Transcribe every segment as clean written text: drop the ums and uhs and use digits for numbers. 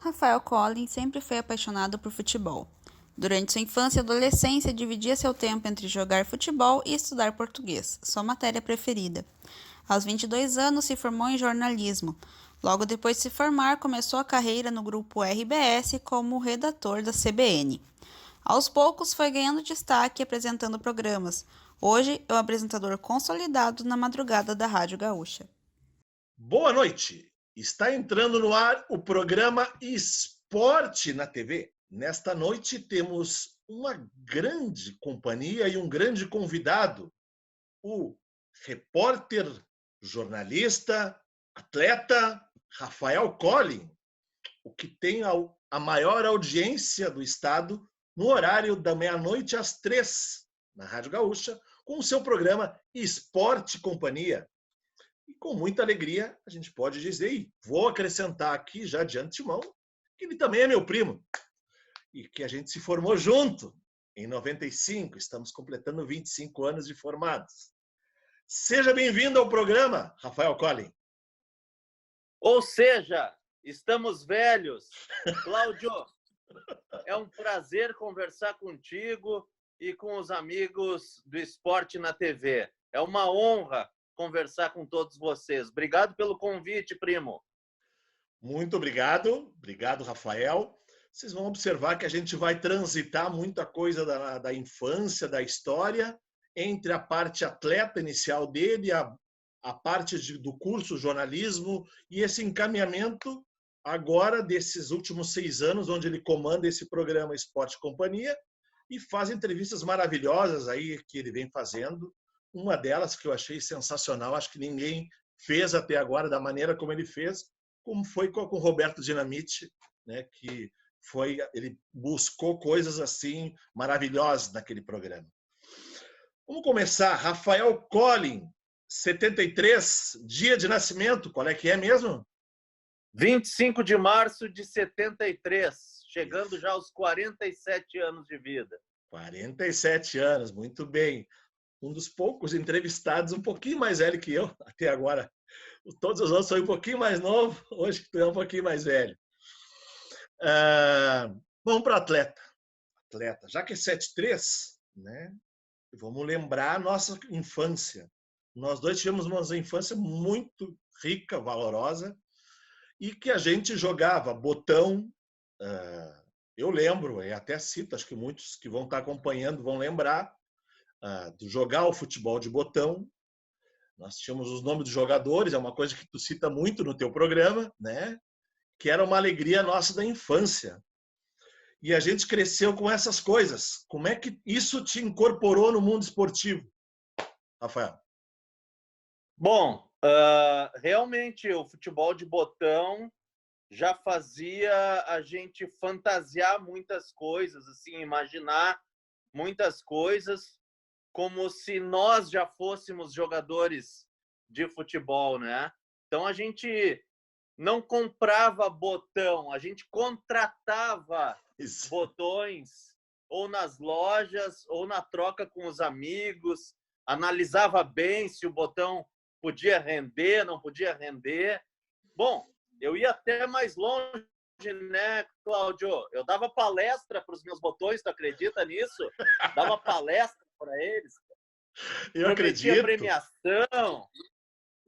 Rafael Collin sempre foi apaixonado por futebol. Durante sua infância e adolescência, dividia seu tempo entre jogar futebol e estudar português, sua matéria preferida. Aos 22 anos, se formou em jornalismo. Logo depois de se formar, começou a carreira no grupo RBS como redator da CBN. Aos poucos, foi ganhando destaque apresentando programas. Hoje, é um apresentador consolidado na madrugada da Rádio Gaúcha. Boa noite! Está entrando no ar o programa Esporte na TV. Nesta noite temos uma grande companhia e um grande convidado, o repórter, jornalista, atleta Rafael Collin, o que tem a maior audiência do estado no horário da meia-noite às 3, na Rádio Gaúcha, com o seu programa Esporte Companhia. E com muita alegria a gente pode dizer, e vou acrescentar aqui já de antemão, que ele também é meu primo. E que a gente se formou junto em 95, estamos completando 25 anos de formados. Seja bem-vindo ao programa, Rafael Collin. Ou seja, estamos velhos. Cláudio, é um prazer conversar contigo e com os amigos do Esporte na TV. É uma honra conversar com todos vocês. Obrigado pelo convite, primo. Muito obrigado. Obrigado, Rafael. Vocês vão observar que a gente vai transitar muita coisa da infância, da história, entre a parte atleta inicial dele, a parte do curso jornalismo e esse encaminhamento agora desses últimos 6 anos, onde ele comanda esse programa Esporte Companhia e faz entrevistas maravilhosas aí que ele vem fazendo. Uma delas que eu achei sensacional, acho que ninguém fez até agora da maneira como ele fez, como foi com o Roberto Dinamite, né, que ele buscou coisas assim maravilhosas naquele programa. Vamos começar. Rafael Collin, 73, dia de nascimento, qual é que é mesmo? 25 de março de 73, chegando já aos 47 anos de vida. 47 anos, muito bem. Um dos poucos entrevistados um pouquinho mais velho que eu, até agora. Todos os outros são um pouquinho mais novo, hoje tu é um pouquinho mais velho. Vamos para atleta. Já que é 73, né? Vamos lembrar a nossa infância. Nós dois tivemos uma infância muito rica, valorosa, e que a gente jogava botão. Eu lembro, e até cito, acho que muitos que vão estar acompanhando vão lembrar, de jogar o futebol de botão. Nós tínhamos os nomes dos jogadores, é uma coisa que tu cita muito no teu programa, né? Que era uma alegria nossa da infância. E a gente cresceu com essas coisas. Como é que isso te incorporou no mundo esportivo, Rafael? Bom, realmente o futebol de botão já fazia a gente fantasiar muitas coisas, assim, imaginar muitas coisas, como se nós já fôssemos jogadores de futebol, né? Então a gente não comprava botão, a gente contratava botões, ou nas lojas, ou na troca com os amigos, analisava bem se o botão podia render, não podia render. Bom, eu ia até mais longe, né, Cláudio? Eu dava palestra para os meus botões, tu acredita nisso? Dava palestra para eles. Eu Prometia acredito. premiação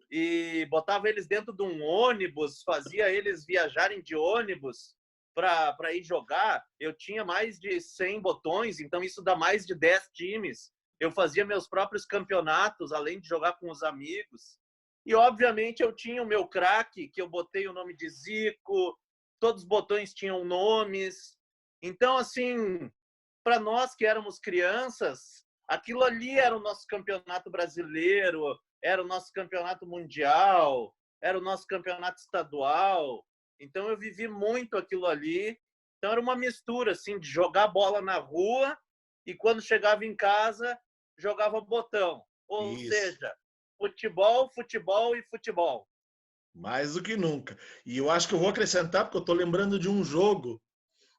e botava eles dentro de um ônibus, fazia eles viajarem de ônibus para ir jogar. Eu tinha mais de 100 botões, então isso dá mais de 10 times. Eu fazia meus próprios campeonatos, além de jogar com os amigos. E, obviamente, eu tinha o meu craque, que eu botei o nome de Zico, todos os botões tinham nomes. Então, assim, para nós que éramos crianças, aquilo ali era o nosso campeonato brasileiro, era o nosso campeonato mundial, era o nosso campeonato estadual. Então, eu vivi muito aquilo ali. Então, era uma mistura, assim, de jogar bola na rua e, quando chegava em casa, jogava botão. Ou seja, futebol, futebol e futebol. Mais do que nunca. E eu acho que eu vou acrescentar, porque eu estou lembrando de um jogo,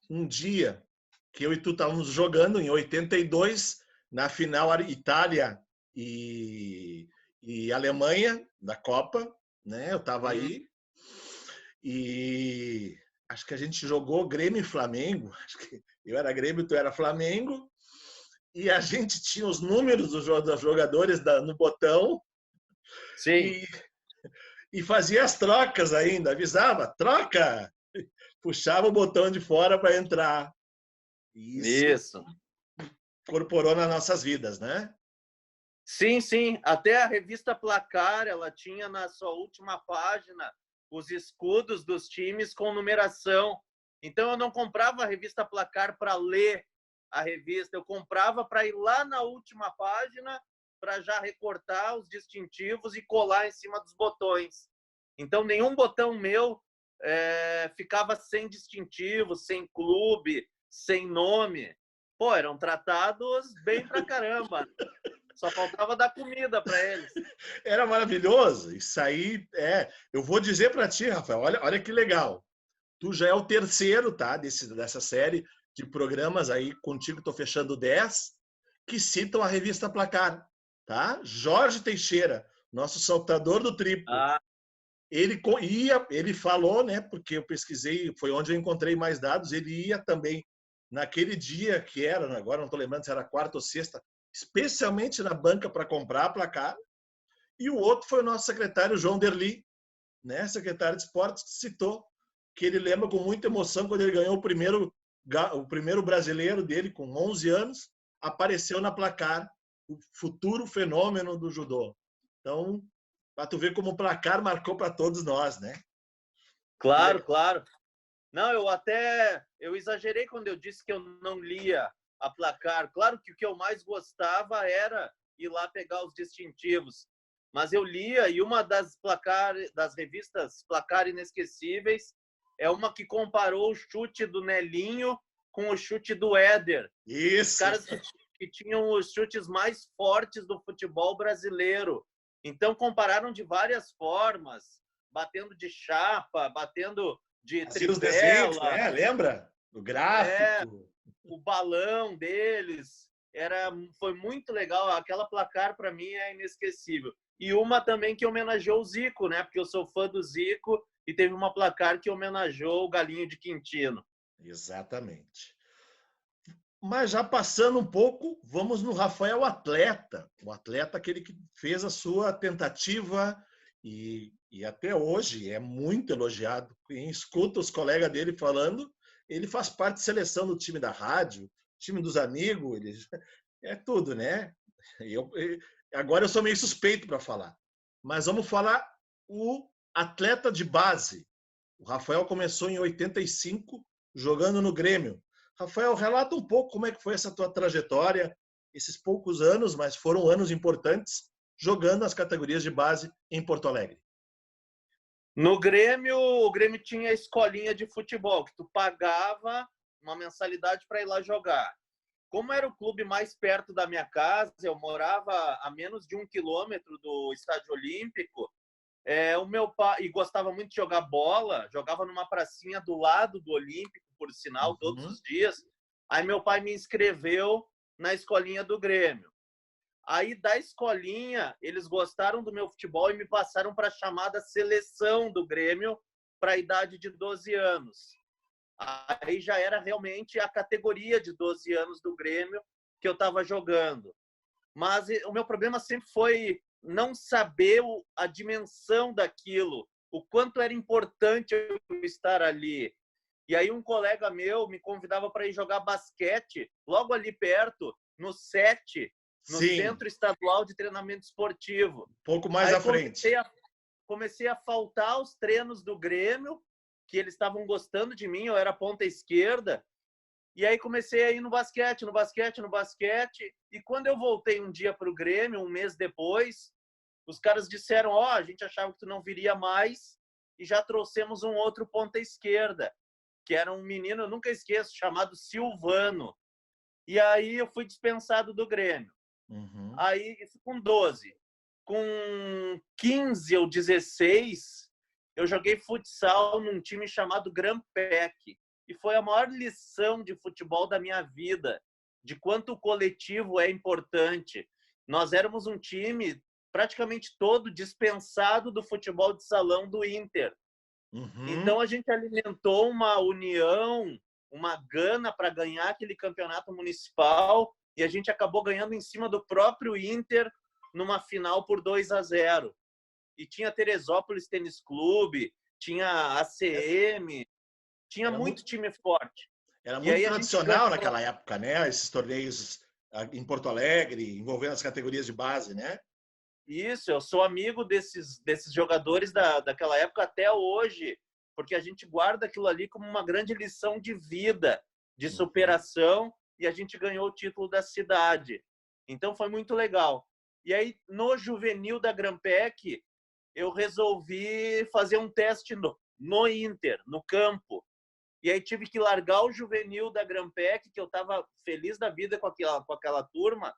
um dia, que eu e tu estávamos jogando em 82, na final Itália e Alemanha, da Copa, né? Eu estava aí. E acho que a gente jogou Grêmio e Flamengo. Acho que eu era Grêmio, tu era Flamengo. E a gente tinha os números dos jogadores no botão Sim, e, e fazia as trocas ainda. Avisava, troca! Puxava o botão de fora para entrar. E isso isso. incorporou nas nossas vidas, né? Sim, sim. Até a revista Placar, ela tinha na sua última página os escudos dos times com numeração. Então eu não comprava a revista Placar para ler a revista, eu comprava para ir lá na última página para já recortar os distintivos e colar em cima dos botões. Então nenhum botão meu ficava sem distintivo, sem clube, sem nome. Pô, eram tratados bem pra caramba. Só faltava dar comida para eles. Era maravilhoso. Isso aí Eu vou dizer para ti, Rafael, olha que legal. Tu já é o terceiro, tá? Dessa série de programas aí, contigo estou fechando 10, que citam a revista Placar, tá? Jorge Teixeira, nosso saltador do triplo. Ah, Ele falou, né? Porque eu pesquisei, foi onde eu encontrei mais dados. Ele ia também naquele dia que era, agora não estou lembrando se era quarta ou sexta, especialmente na banca para comprar a Placar. E o outro foi o nosso secretário João Derli, né? Secretário de Esportes, que citou que ele lembra com muita emoção quando ele ganhou o primeiro brasileiro dele, com 11 anos, apareceu na Placar, o futuro fenômeno do judô. Então, para tu ver como o Placar marcou para todos nós, né? claro, claro. Não, eu exagerei quando eu disse que eu não lia a Placar. Claro que o que eu mais gostava era ir lá pegar os distintivos. Mas eu lia, e uma das revistas Placar Inesquecíveis é uma que comparou o chute do Nelinho com o chute do Éder. Os Isso. caras que tinham os chutes mais fortes do futebol brasileiro. Então compararam de várias formas, batendo de chapa, batendo de Assim, os desenhos, trivela, né? Lembra? O gráfico. o balão deles. Foi muito legal. Aquela Placar, para mim, é inesquecível. E uma também que homenageou o Zico, né? Porque eu sou fã do Zico e teve uma Placar que homenageou o Galinho de Quintino. Exatamente. Mas já passando um pouco, vamos no Rafael Atleta. O atleta, aquele que fez a sua tentativa e até hoje é muito elogiado. Quem escuta os colegas dele falando, ele faz parte da seleção do time da rádio, time dos amigos, é tudo, né? Agora eu sou meio suspeito para falar. Mas vamos falar o atleta de base. O Rafael começou em 85, jogando no Grêmio. Rafael, relata um pouco como é que foi essa tua trajetória, esses poucos anos, mas foram anos importantes, jogando as categorias de base em Porto Alegre. No Grêmio, o Grêmio tinha a escolinha de futebol, que tu pagava uma mensalidade para ir lá jogar. Como era o clube mais perto da minha casa, eu morava a menos de 1 quilômetro do Estádio Olímpico, o meu pai, e gostava muito de jogar bola, jogava numa pracinha do lado do Olímpico, por sinal, todos os dias. Aí meu pai me inscreveu na escolinha do Grêmio. Aí da escolinha, eles gostaram do meu futebol e me passaram para a chamada seleção do Grêmio para a idade de 12 anos. Aí já era realmente a categoria de 12 anos do Grêmio que eu estava jogando. Mas o meu problema sempre foi não saber a dimensão daquilo, o quanto era importante eu estar ali. E aí um colega meu me convidava para ir jogar basquete logo ali perto, no SET, no Sim. Centro Estadual de Treinamento Esportivo. Um pouco mais aí à frente. Comecei a faltar aos treinos do Grêmio, que eles estavam gostando de mim, eu era ponta esquerda. E aí comecei a ir no basquete. E quando eu voltei um dia para o Grêmio, um mês depois, os caras disseram, a gente achava que tu não viria mais e já trouxemos um outro ponta esquerda, que era um menino, eu nunca esqueço, chamado Silvano. E aí eu fui dispensado do Grêmio. Aí, isso com 12. Com 15 ou 16, eu joguei futsal num time chamado Grampec. E foi a maior lição de futebol da minha vida, de quanto o coletivo é importante. Nós éramos um time praticamente todo dispensado do futebol de salão do Inter. Então a gente alimentou uma união, uma gana para ganhar aquele campeonato municipal e a gente acabou ganhando em cima do próprio Inter numa final por 2-0. E tinha Teresópolis Tênis Clube, tinha ACM, tinha muito time forte. Era muito tradicional naquela época, né? Esses torneios em Porto Alegre, envolvendo as categorias de base, né? Isso, eu sou amigo desses jogadores daquela época até hoje, porque a gente guarda aquilo ali como uma grande lição de vida, de superação, e a gente ganhou o título da cidade. Então foi muito legal. E aí, no juvenil da Grampec, eu resolvi fazer um teste no Inter, no campo. E aí tive que largar o juvenil da Grampec, que eu estava feliz da vida com aquela turma,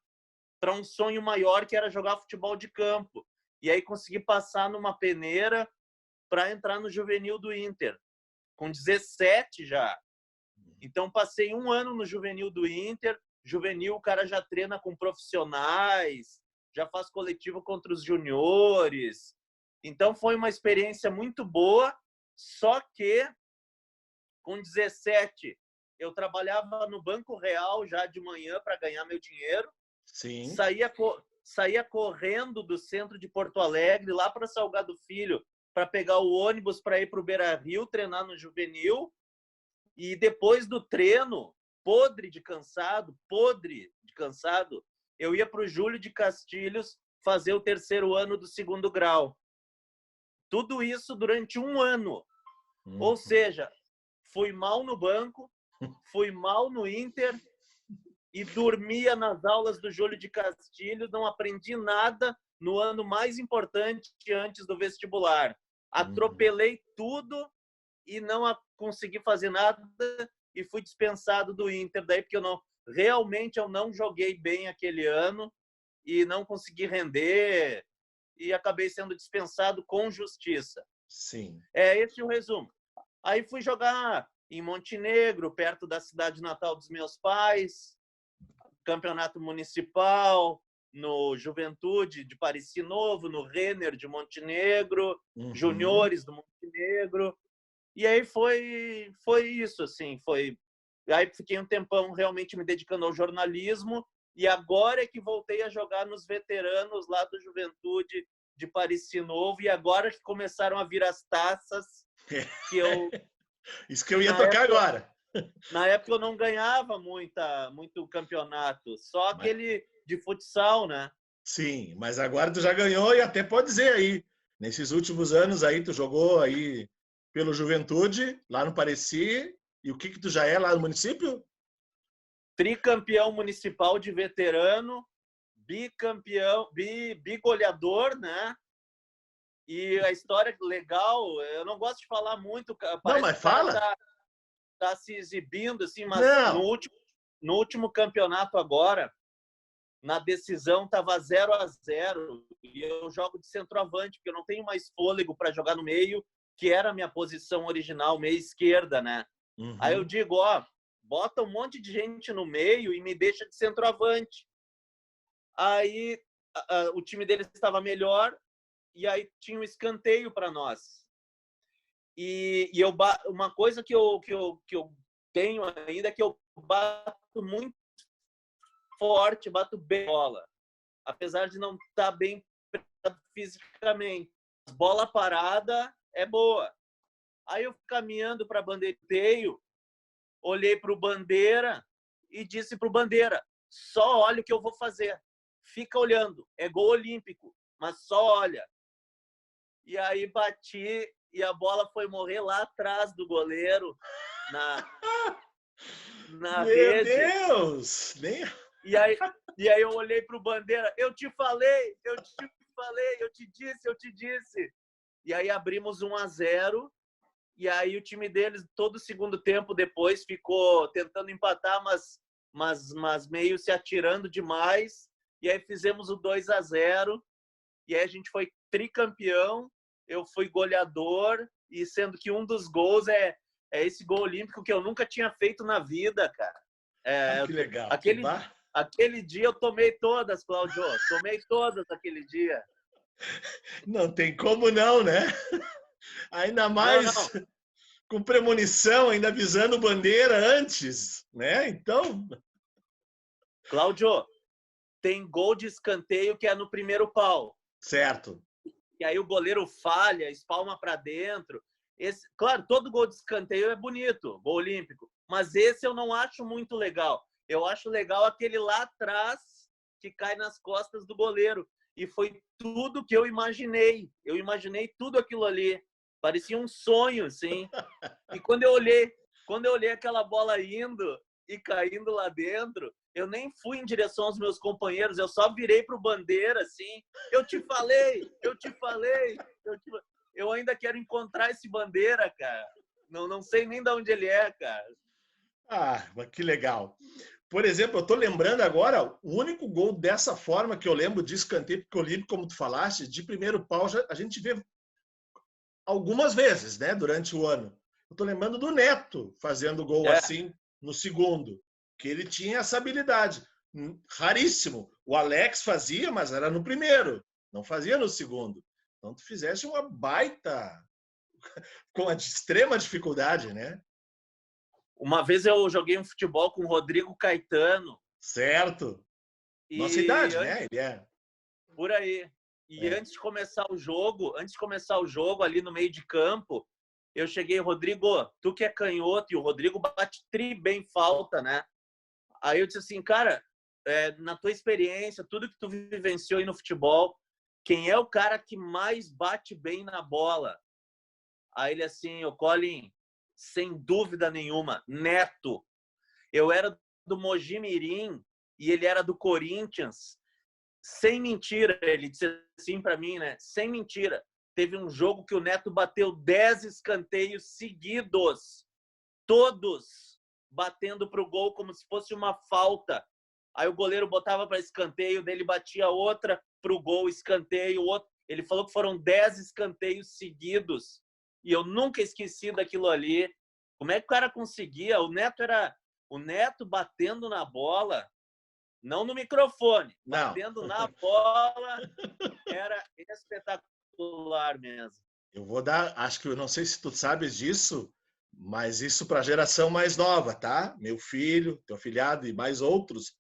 para um sonho maior, que era jogar futebol de campo. E aí consegui passar numa peneira para entrar no juvenil do Inter, com 17 já. Então passei 1 ano no juvenil do Inter. Juvenil, o cara já treina com profissionais, já faz coletivo contra os juniores. Então foi uma experiência muito boa, só que com 17 eu trabalhava no Banco Real já de manhã para ganhar meu dinheiro. Sim. Saía correndo do centro de Porto Alegre lá para Salgado Filho para pegar o ônibus para ir para o Beira-Rio treinar no juvenil. E depois do treino, podre de cansado, eu ia para o Júlio de Castilhos fazer o 3º ano do 2º grau. Tudo isso durante 1 ano. Ou seja, fui mal no banco, fui mal no Inter e dormia nas aulas do Júlio de Castilhos, não aprendi nada no ano mais importante antes do vestibular. Atropelei tudo e não consegui fazer nada e fui dispensado do Inter, daí porque realmente eu não joguei bem aquele ano e não consegui render e acabei sendo dispensado com justiça. Sim. É esse o resumo. Aí fui jogar em Montenegro, perto da cidade natal dos meus pais, campeonato municipal, no Juventude de Pareci Novo, no Renner de Montenegro, juniores do Montenegro. E aí foi isso, assim, Aí fiquei um tempão realmente me dedicando ao jornalismo e agora é que voltei a jogar nos veteranos lá do Juventude de Pareci Novo e agora que começaram a vir as taças que eu... Isso que eu ia tocar agora. Na época eu não ganhava muito campeonato, só aquele de futsal, né? Sim, mas agora tu já ganhou e até pode dizer aí, nesses últimos anos aí tu jogou aí pelo Juventude, lá no Pareci, e o que tu já é lá no município? Tricampeão municipal de veterano, bicampeão, bigoleador, né? E a história legal, eu não gosto de falar muito, não, mas fala. Tá se exibindo assim, mas no último campeonato agora, na decisão estava 0-0 e eu jogo de centroavante, porque eu não tenho mais fôlego para jogar no meio, que era a minha posição original, meia esquerda, né? Aí eu digo, bota um monte de gente no meio e me deixa de centroavante. Aí o time deles estava melhor e aí tinha um escanteio para nós. E uma coisa que eu tenho ainda é que eu bato muito forte, bato bem bola, apesar de não estar bem preparado fisicamente. Bola parada é boa. Aí eu fui caminhando para bandeirinho, olhei para o Bandeira e disse para o Bandeira, só olha o que eu vou fazer. Fica olhando, é gol olímpico, mas só olha. E aí bati e a bola foi morrer lá atrás do goleiro, na rede. Meu Deus! E aí eu olhei para o Bandeira, eu te falei, eu te disse. E aí abrimos 1-0, e aí o time deles, todo o segundo tempo depois, ficou tentando empatar, mas meio se atirando demais. E aí fizemos o 2-0, e aí a gente foi tricampeão, eu fui goleador, e sendo que um dos gols é esse gol olímpico que eu nunca tinha feito na vida, cara. Que legal. Aquele dia eu tomei todas, Cláudio. Tomei todas aquele dia. Não tem como não, né? Ainda mais Não. com premonição, ainda avisando bandeira antes, né? Então, Cláudio, tem gol de escanteio que é no primeiro pau. certo. E aí o goleiro falha, espalma para dentro. Claro, todo gol de escanteio é bonito, gol olímpico. Mas esse eu não acho muito legal. Eu acho legal aquele lá atrás que cai nas costas do goleiro. E foi tudo que eu imaginei. Eu imaginei tudo aquilo ali. Parecia um sonho, assim. E quando eu olhei aquela bola indo e caindo lá dentro, eu nem fui em direção aos meus companheiros, eu só virei pro bandeira, assim. Eu te falei. Eu ainda quero encontrar esse bandeira, cara. Não sei nem de onde ele é, cara. Ah, mas que legal. Por exemplo, eu estou lembrando agora, o único gol dessa forma que eu lembro de escanteio, porque o olímpico, como tu falaste, de primeiro pau, a gente vê algumas vezes, né, durante o ano. Eu estou lembrando do Neto fazendo gol assim no segundo, que ele tinha essa habilidade. Raríssimo. O Alex fazia, mas era no primeiro, não fazia no segundo. Então tu fizeste uma baita com a extrema dificuldade, né? Uma vez eu joguei um futebol com o Rodrigo Caetano. Certo. Nossa idade, né? Ele é. Por aí. E antes de começar o jogo, ali no meio de campo, eu cheguei, Rodrigo, tu que é canhoto, e o Rodrigo bate bem falta, né? Aí eu disse assim, cara, na tua experiência, tudo que tu vivenciou aí no futebol, quem é o cara que mais bate bem na bola? Aí ele assim, o Colin, sem dúvida nenhuma, Neto. Eu era do Mogi Mirim e ele era do Corinthians. Sem mentira, ele disse assim para mim, né? Sem mentira. Teve um jogo que o Neto bateu 10 escanteios seguidos. Todos batendo pro gol como se fosse uma falta. Aí o goleiro botava para escanteio, dele batia outra pro gol, escanteio, outro. Ele falou que foram 10 escanteios seguidos. E eu nunca esqueci daquilo ali. Como é que o cara conseguia? O Neto batendo na bola, não no microfone, Não. batendo na bola, era espetacular mesmo. Eu vou dar, acho que eu não sei se tu sabes disso, mas isso para a geração mais nova, tá? Meu filho, teu afilhado e mais outros,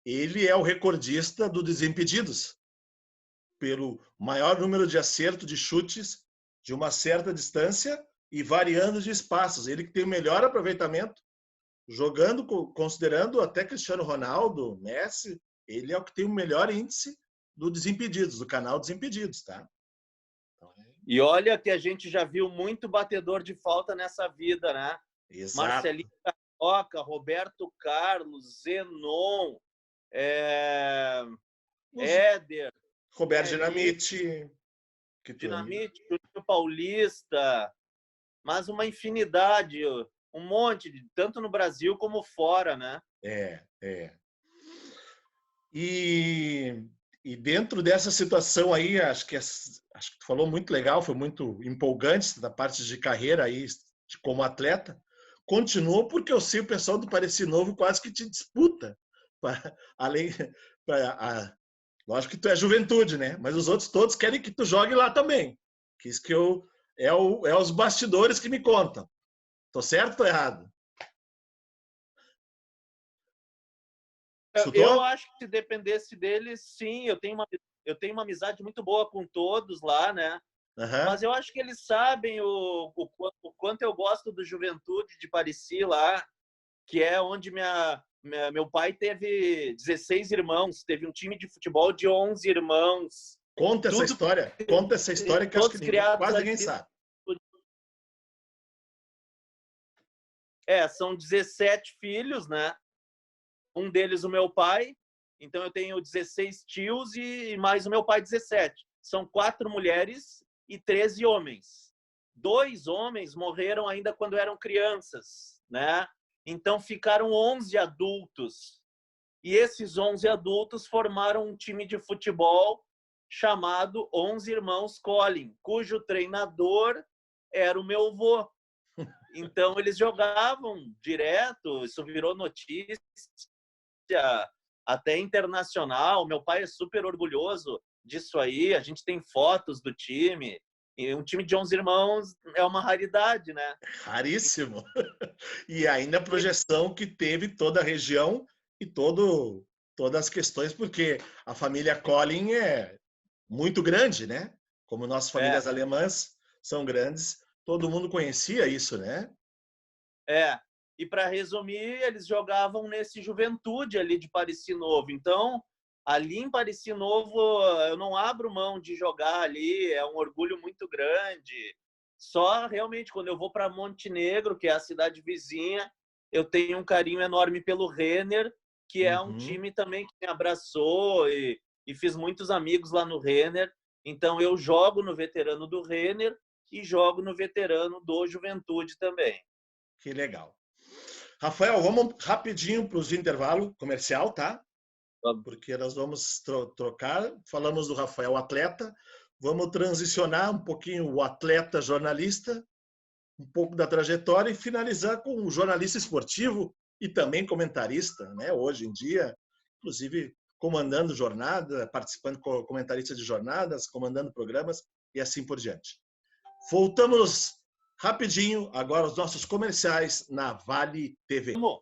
ele é o recordista do Desimpedidos, pelo maior número de acerto de chutes de uma certa distância e variando de espaços. Ele que tem o melhor aproveitamento, jogando, considerando até Cristiano Ronaldo, Messi, ele é o que tem o melhor índice do Desimpedidos, do canal Desimpedidos, tá? E olha que a gente já viu muito batedor de falta nessa vida, né? Exato. Marcelinho Carioca, Roberto Carlos, Zenon, Éder, Roberto Dinamite, Dinamite, Juninho Paulista, mas uma infinidade, um monte, tanto no Brasil como fora, né? E dentro dessa situação aí, acho que tu falou muito legal, foi muito empolgante da parte de carreira aí como atleta. Continua porque eu sei o pessoal do Pareci Novo quase que te disputa. Lógico que tu é juventude, né? Mas os outros todos querem que tu jogue lá também. Que isso que é os bastidores que me contam. Tô certo ou tô errado? Eu acho que se dependesse deles, sim. Eu tenho uma amizade muito boa com todos lá, né? Uhum. Mas eu acho que eles sabem o quanto eu gosto do Juventude de Pareci lá, que é onde meu pai teve 16 irmãos, teve um time de futebol de 11 irmãos. Conta essa história que acho que quase ninguém sabe. São 17 filhos, né? Um deles o meu pai, então eu tenho 16 tios e mais o meu pai 17. São 4 mulheres e 13 homens. 2 homens morreram ainda quando eram crianças, né? Então ficaram 11 adultos. E esses 11 adultos formaram um time de futebol chamado 11 Irmãos Colin, cujo treinador era o meu avô. Então eles jogavam direto, isso virou notícia até internacional. Meu pai é super orgulhoso disso aí. A gente tem fotos do time. E um time de 11 irmãos é uma raridade, né? Raríssimo. E ainda a projeção que teve toda a região e todas as questões, porque a família Collin é muito grande, né? Como nossas famílias alemãs são grandes, todo mundo conhecia isso, né? E para resumir, eles jogavam nesse Juventude ali de Parissi Novo. Então, ali em Parissi Novo, eu não abro mão de jogar ali, é um orgulho muito grande. Só realmente quando eu vou para Montenegro, que é a cidade vizinha, eu tenho um carinho enorme pelo Renner, que é um time também que me abraçou e fiz muitos amigos lá no Renner. Então, eu jogo no veterano do Renner e jogo no veterano do Juventude também. Que legal. Rafael, vamos rapidinho para os intervalos comercial, tá? Porque nós vamos trocar. Falamos do Rafael atleta, vamos transicionar um pouquinho o atleta jornalista, um pouco da trajetória e finalizar com o jornalista esportivo e também comentarista, né? Hoje em dia, inclusive comandando jornada, participando como comentarista de jornadas, comandando programas e assim por diante. Voltamos rapidinho agora aos nossos comerciais na Vale TV. Vamos.